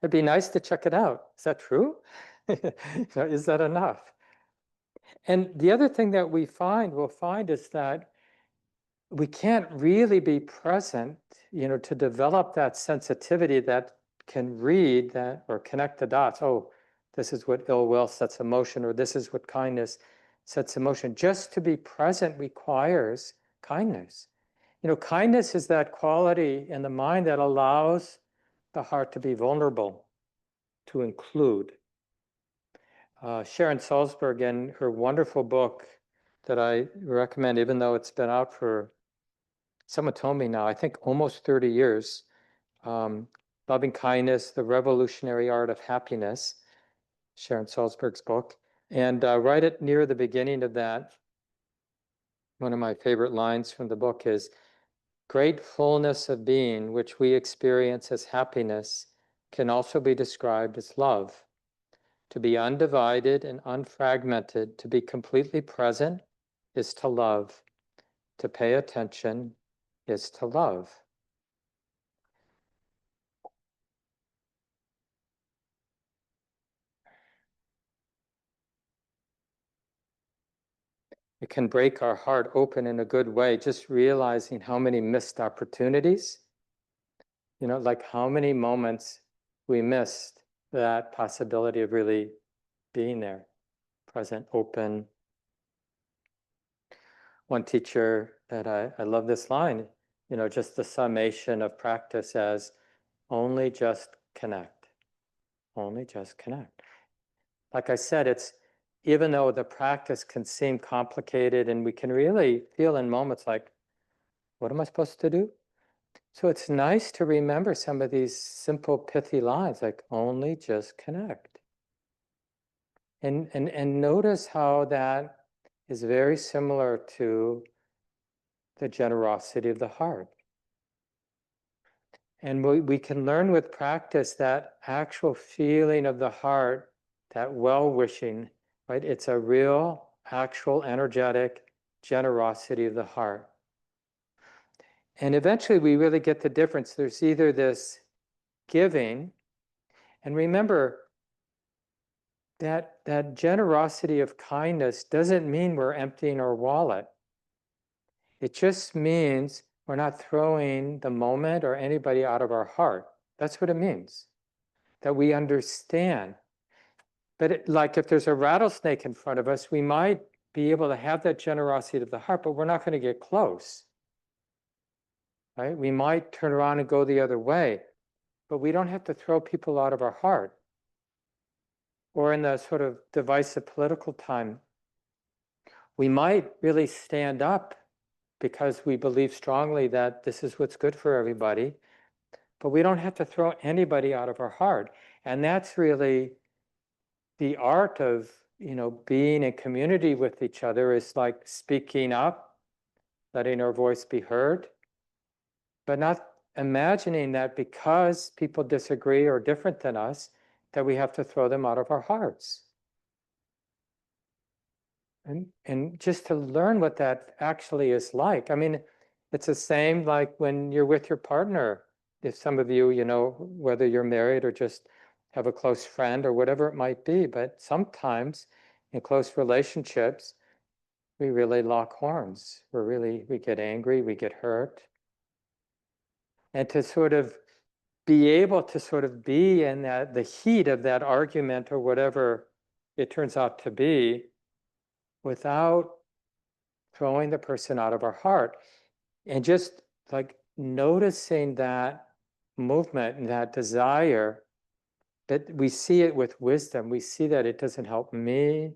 It'd be nice to check it out. Is that true? Is that enough? And the other thing that we'll find is that we can't really be present, to develop that sensitivity that can read that or connect the dots. Oh, this is what ill will sets emotion, or this is what kindness sets emotion. Just to be present requires kindness. Kindness is that quality in the mind that allows the heart to be vulnerable, to include. Sharon Salzberg, in her wonderful book that I recommend, even though it's been out for, someone told me now, I think almost 30 years, Loving Kindness, The Revolutionary Art of Happiness, Sharon Salzberg's book. And right at near the beginning of that, one of my favorite lines from the book is, "Great fullness of being, which we experience as happiness, can also be described as love. To be undivided and unfragmented, to be completely present, is to love. To pay attention is to love." It can break our heart open in a good way, just realizing how many missed opportunities, like how many moments we missed that possibility of really being there, present, open. One teacher that I love this line, just the summation of practice as only just connect. Only just connect. Like I said, it's even though the practice can seem complicated and we can really feel in moments like, what am I supposed to do? So it's nice to remember some of these simple, pithy lines like only just connect. And notice how that is very similar to the generosity of the heart. And we can learn with practice that actual feeling of the heart, that well-wishing, right? It's a real, actual, energetic generosity of the heart. And eventually we really get the difference. There's either this giving, and remember that generosity of kindness doesn't mean we're emptying our wallet. It just means we're not throwing the moment or anybody out of our heart. That's what it means. That we understand. But like if there's a rattlesnake in front of us, we might be able to have that generosity of the heart, but we're not going to get close. Right? We might turn around and go the other way, but we don't have to throw people out of our heart. Or in the sort of divisive political time, we might really stand up because we believe strongly that this is what's good for everybody, but we don't have to throw anybody out of our heart. And that's really the art of, being in community with each other, is like speaking up, letting our voice be heard, but not imagining that because people disagree or different than us, that we have to throw them out of our hearts. And just to learn what that actually is like. I mean, it's the same like when you're with your partner. If some of you, whether you're married or just have a close friend or whatever it might be, but sometimes in close relationships, we really lock horns. We get angry, we get hurt. And to sort of be able to sort of be in the heat of that argument or whatever it turns out to be, without throwing the person out of our heart, and just like noticing that movement and that desire, that we see it with wisdom. We see that it doesn't help me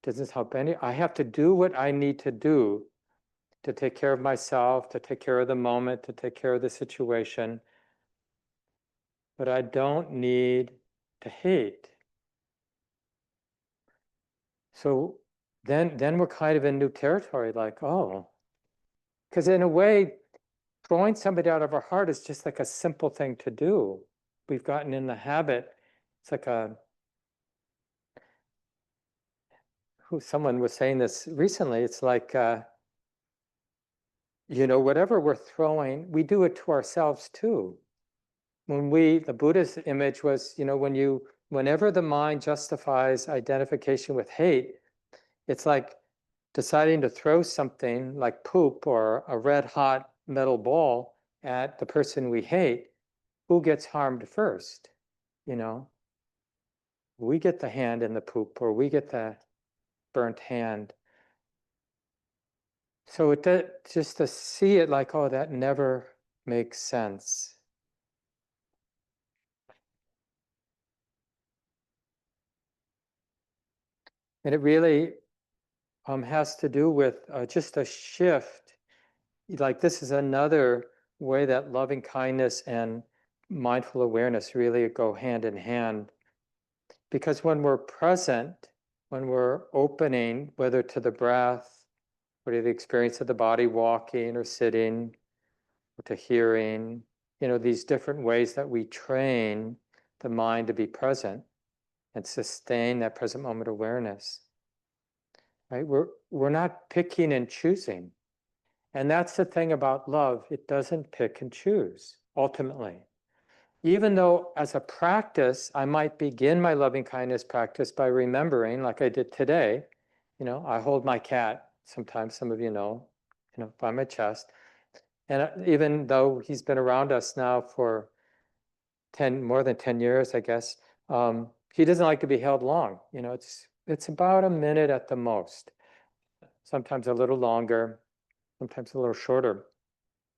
doesn't help any. I have to do what I need to do to take care of myself, to take care of the moment, to take care of the situation. But I don't need to hate. So then we're kind of in new territory, like, oh, because in a way, throwing somebody out of our heart is just like a simple thing to do. We've gotten in the habit. It's like someone was saying this recently. It's like, whatever we're throwing, we do it to ourselves too. The Buddhist image was, whenever the mind justifies identification with hate, it's like deciding to throw something like poop or a red hot metal ball at the person we hate. Who gets harmed first? We get the hand in the poop, or we get the burnt hand. So just to see it like, oh, that never makes sense. And it really has to do with just a shift. Like, this is another way that loving kindness and mindful awareness really go hand in hand. Because when we're present, when we're opening, whether to the breath, or to the experience of the body walking or sitting, or to hearing, these different ways that we train the mind to be present and sustain that present moment awareness. Right? We're not picking and choosing. And that's the thing about love. It doesn't pick and choose, ultimately. Even though as a practice, I might begin my loving kindness practice by remembering, like I did today, I hold my cat, sometimes some of by my chest. And even though he's been around us now for more than 10 years, I guess, he doesn't like to be held long. It's about a minute at the most, sometimes a little longer, sometimes a little shorter.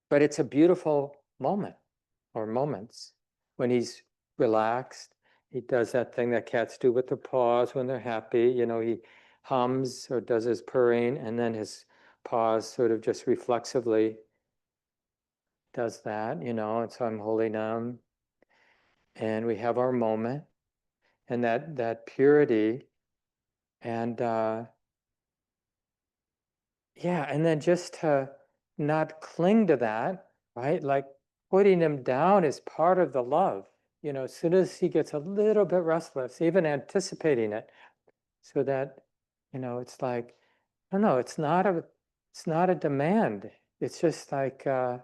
But it's a beautiful moment or moments when he's relaxed. He does that thing that cats do with their paws when they're happy. He hums or does his purring, and then his paws sort of just reflexively does that, and so I'm holding him. And we have our moment and that purity. And and then just to not cling to that, right? Like, putting him down is part of the love. As soon as he gets a little bit restless, even anticipating it, so that, it's like, no, it's not a demand. It's just like the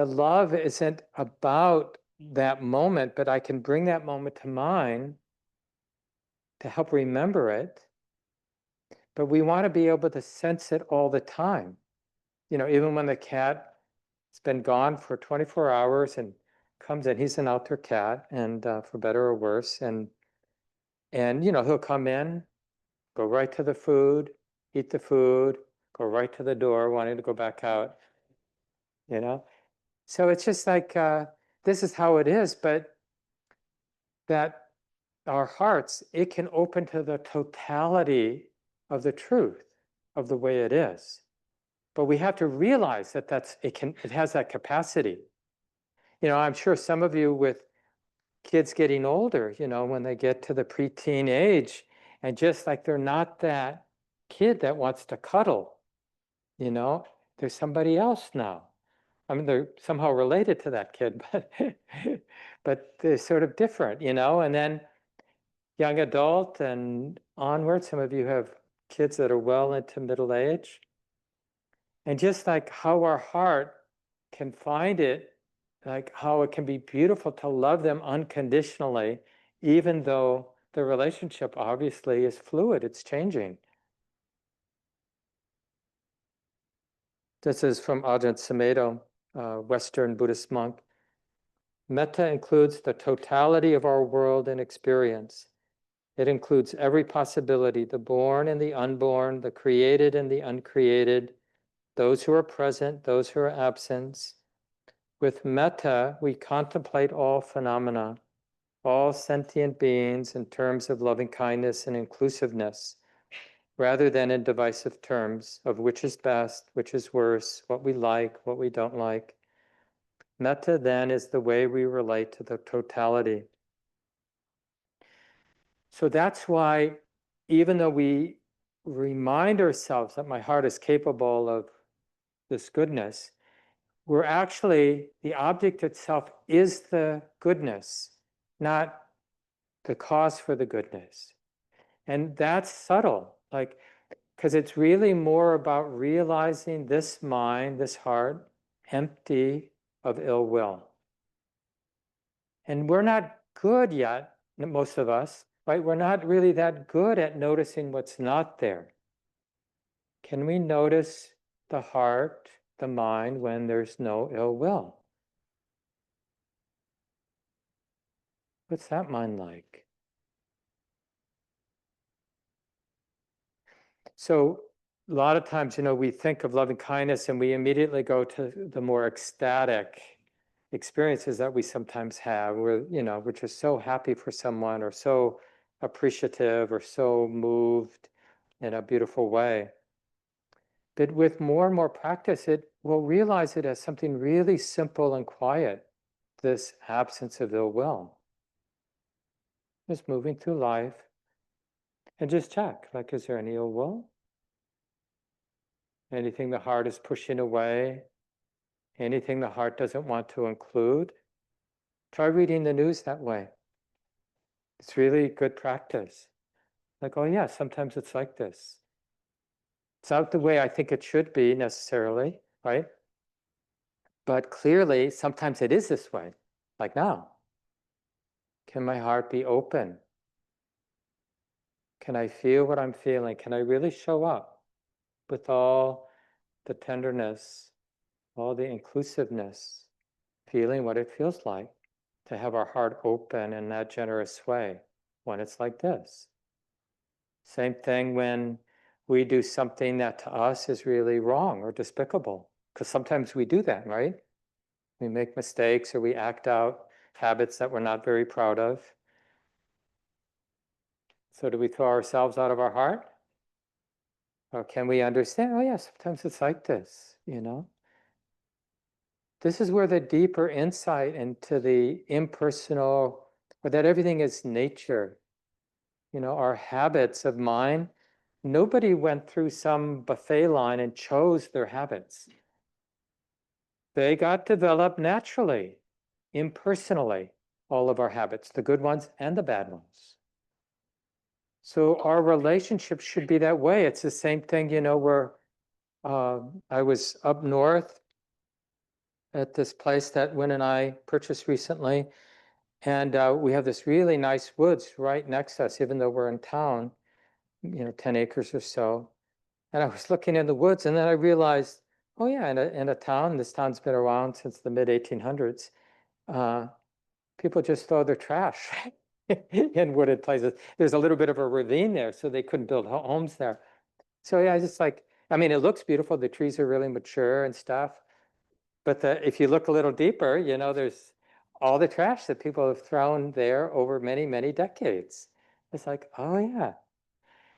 love isn't about that moment, but I can bring that moment to mind to help remember it. But we want to be able to sense it all the time. Even when the cat has been gone for 24 hours and comes in, he's an outdoor cat, and for better or worse. And he'll come in, go right to the food, eat the food, go right to the door, wanting to go back out. So it's just like, this is how it is, but that our hearts, it can open to the totality of the truth of the way it is. But we have to realize that it has that capacity. I'm sure some of you with kids getting older, when they get to the preteen age, and just like they're not that kid that wants to cuddle, there's somebody else now. I mean, they're somehow related to that kid, but they're sort of different, and then young adult and onward, some of you have kids that are well into middle age. And just like how our heart can find it, like how it can be beautiful to love them unconditionally, even though the relationship obviously is fluid, it's changing. This is from Ajahn Sumedho, a Western Buddhist monk. Metta includes the totality of our world and experience. It includes every possibility, the born and the unborn, the created and the uncreated, those who are present, those who are absent. With metta, we contemplate all phenomena, all sentient beings in terms of loving kindness and inclusiveness, rather than in divisive terms of which is best, which is worse, what we like, what we don't like. Metta then is the way we relate to the totality. So that's why, even though we remind ourselves that my heart is capable of this goodness, we're actually, the object itself is the goodness, not the cause for the goodness. And that's subtle, like, because it's really more about realizing this mind, this heart, empty of ill will. And we're not good yet, most of us, right? We're not really that good at noticing what's not there. Can we notice the heart, the mind, when there's no ill will? What's that mind like? So a lot of times, we think of loving kindness and we immediately go to the more ecstatic experiences that we sometimes have, where, we're just so happy for someone or so appreciative or so moved in a beautiful way. But with more and more practice, we'll realize it as something really simple and quiet, this absence of ill will. Just moving through life and just check, like, is there any ill will? Anything the heart is pushing away? Anything the heart doesn't want to include? Try reading the news that way. It's really good practice. Like, oh yeah, sometimes it's like this. It's not the way I think it should be necessarily, right? But clearly, sometimes it is this way, like now. Can my heart be open? Can I feel what I'm feeling? Can I really show up with all the tenderness, all the inclusiveness, feeling what it feels like to have our heart open in that generous way when it's like this? Same thing when we do something that to us is really wrong or despicable, because sometimes we do that, right? We make mistakes or we act out habits that we're not very proud of. So do we throw ourselves out of our heart? Or can we understand, oh yeah, sometimes it's like this, This is where the deeper insight into the impersonal, or that everything is nature, our habits of mind. Nobody went through some buffet line and chose their habits. They got developed naturally, impersonally, all of our habits, the good ones and the bad ones. So our relationship should be that way. It's the same thing, where I was up north at this place that Wynn and I purchased recently. And we have this really nice woods right next to us, even though we're in town, 10 acres or so. And I was looking in the woods, and then I realized, oh yeah, in a town, this town's been around since the mid-1800s, people just throw their trash in wooded places. There's a little bit of a ravine there, so they couldn't build homes there. So yeah, it looks beautiful. The trees are really mature and stuff. But if you look a little deeper, there's all the trash that people have thrown there over many, many decades. It's like, oh yeah.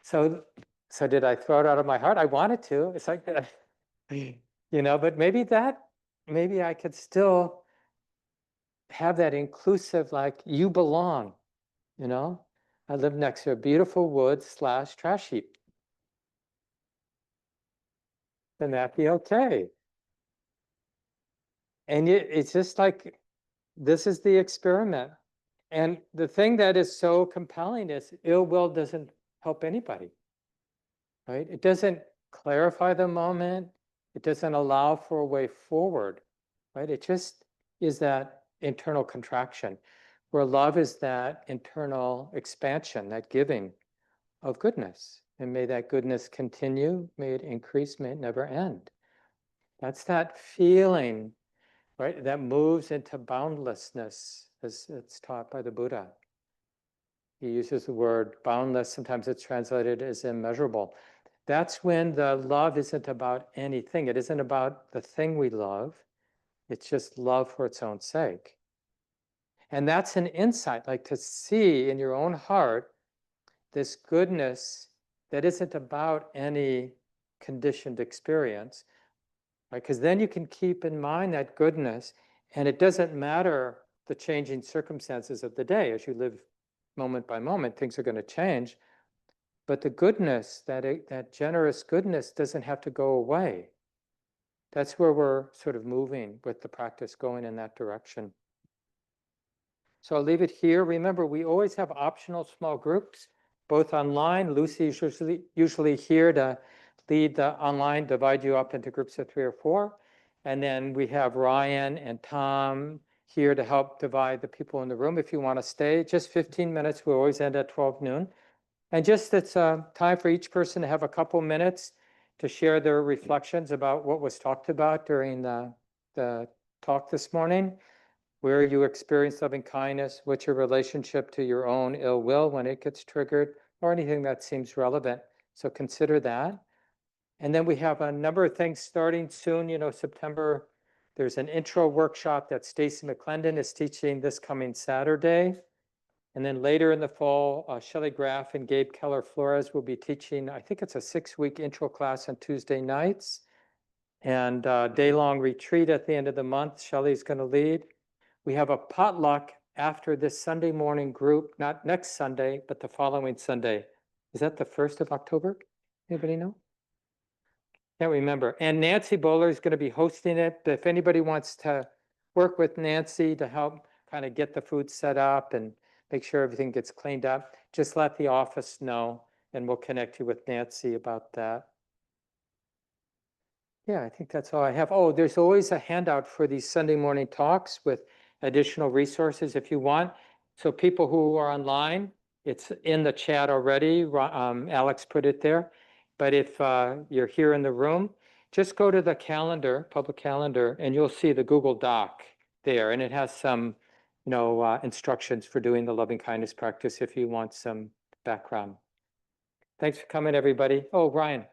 So did I throw it out of my heart? I wanted to. It's like, but maybe I could still have that inclusive, like, you belong, I live next to a beautiful woods/trash heap. Then that'd be okay. And it's just like, this is the experiment. And the thing that is so compelling is ill will doesn't help anybody, right? It doesn't clarify the moment. It doesn't allow for a way forward, right? It just is that internal contraction, where love is that internal expansion, that giving of goodness. And may that goodness continue, may it increase, may it never end. That's that feeling, right, that moves into boundlessness, as it's taught by the Buddha. He uses the word boundless. Sometimes it's translated as immeasurable. That's when the love isn't about anything. It isn't about the thing we love. It's just love for its own sake. And that's an insight, like to see in your own heart this goodness that isn't about any conditioned experience, right? Because then you can keep in mind that goodness, and it doesn't matter the changing circumstances of the day. As you live moment by moment, things are going to change. But the goodness, that generous goodness, doesn't have to go away. That's where we're sort of moving with the practice, going in that direction. So I'll leave it here. Remember, we always have optional small groups, both online. Lucy's usually here to lead the online, divide you up into groups of 3 or 4. And then we have Ryan and Tom here to help divide the people in the room. If you want to stay, just 15 minutes. We always end at 12 noon. And just it's time for each person to have a couple minutes to share their reflections about what was talked about during the talk this morning, where you experience loving kindness, what's your relationship to your own ill will when it gets triggered, or anything that seems relevant. So consider that. And then we have a number of things starting soon. September, there's an intro workshop that Stacy McClendon is teaching this coming Saturday. And then later in the fall, Shelley Graff and Gabe Keller-Flores will be teaching, I think it's a 6-week intro class on Tuesday nights. And day-long retreat at the end of the month, Shelley's going to lead. We have a potluck after this Sunday morning group, not next Sunday, but the following Sunday. Is that the 1st of October? Anybody know? Can't remember. And Nancy Bowler is going to be hosting it. But if anybody wants to work with Nancy to help kind of get the food set up and make sure everything gets cleaned up, just let the office know and we'll connect you with Nancy about that. Yeah, I think that's all I have. Oh, there's always a handout for these Sunday morning talks with additional resources if you want. So people who are online, it's in the chat already. Alex put it there. But if you're here in the room, just go to the calendar, public calendar, and you'll see the Google Doc there. And it has some, instructions for doing the loving kindness practice if you want some background. Thanks for coming, everybody. Oh, Ryan.